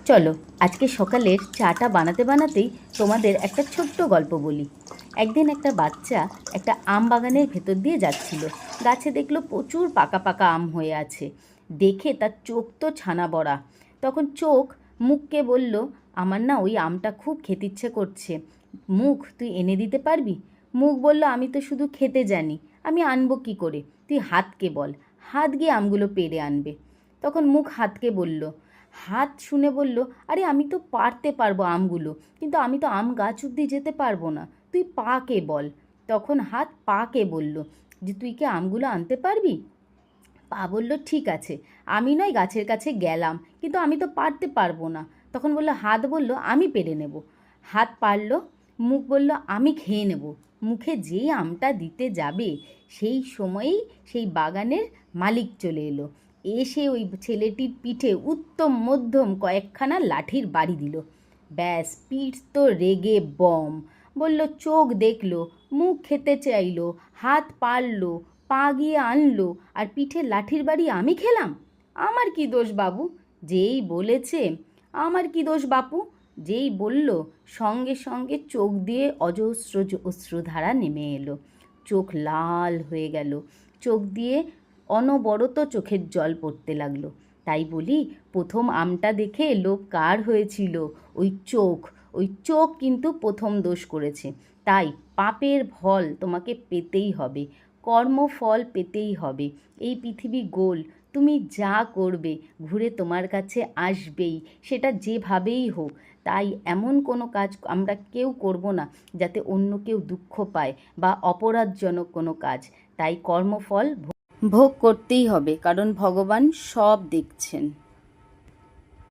চলো আজকে সকালের চাটা বানাতে বানাতেই তোমাদের একটা ছোট্ট গল্প বলি। একদিন একটা বাচ্চা একটা আম বাগানের ভেতর দিয়ে যাচ্ছিল। গাছে দেখলো প্রচুর পাকা পাকা আম হয়ে আছে। দেখে তার চোখ তো ছানা বড়া। তখন চোখ মুখকে বলল, আমার না ওই আমটা খুব খেতে ইচ্ছে করছে, মুখ তুই এনে দিতে পারবি? মুখ বলল, আমি তো শুধু খেতে জানি, আমি আনবো কি করে? তুই হাতকে বল, হাত গিয়ে আমগুলো পেড়ে আনবে। তখন মুখ হাতকে বলল। হাত শুনে বলল, আরে আমি তো পারতে পারবো আমগুলো, কিন্তু আমি তো আম গাছ অব্দি যেতে পারবো না, তুই পাকে বল। তখন হাত পাকে বলল যে, তুই কি আমগুলো আনতে পারবি? পা বলল, ঠিক আছে, আমি নয় গাছের কাছে গেলাম, কিন্তু আমি তো পারতে পারবো না। তখন বলল, হাত বলল, আমি পেরে নেব। হাত পারল। মুখ বলল, আমি খেয়ে নেব। মুখে যেই আমটা দিতে যাবে সেই সময়েই সেই বাগানের মালিক চলে এলো। এসে ওই ছেলেটির পিঠে উত্তম মধ্যম কয়েকখানা লাঠির বাড়ি দিল। ব্যাস, পিঠ তো রেগে বম। বলল, চোখ দেখলো, মুখ খেতে চাইলো, হাত পারলো, পা গিয়ে আনলো, আর পিঠে লাঠির বাড়ি আমি খেলাম? আমার কি দোষ বাবু? যেই বলেছে আমার কি দোষ বাপু, যেই বলল সঙ্গে সঙ্গে চোখ দিয়ে অজস্র অশ্রুধারা নেমে এলো। চোখ লাল হয়ে গেল, চোখ দিয়ে অনবরত চোখের জল পড়তে লাগলো। তাই বলি, প্রথম আমটা দেখে লোভ কার হয়েছিল? ওই চোখ। ওই চোখ কিন্তু প্রথম দোষ করেছে। তাই পাপের ফল তোমাকে পেতেই হবে, কর্মফল পেতেই হবে। এই পৃথিবী গোল, তুমি যা করবে ঘুরে তোমার কাছে আসবেই, সেটা যেভাবেই হোক। তাই এমন কোনো কাজ আমরা কেউ করব না যাতে অন্য কেউ দুঃখ পায় বা অপরাধজনক কোনো কাজ। তাই কর্মফল ভোগ করতেই হবে, কারণ ভগবান সব দেখছেন।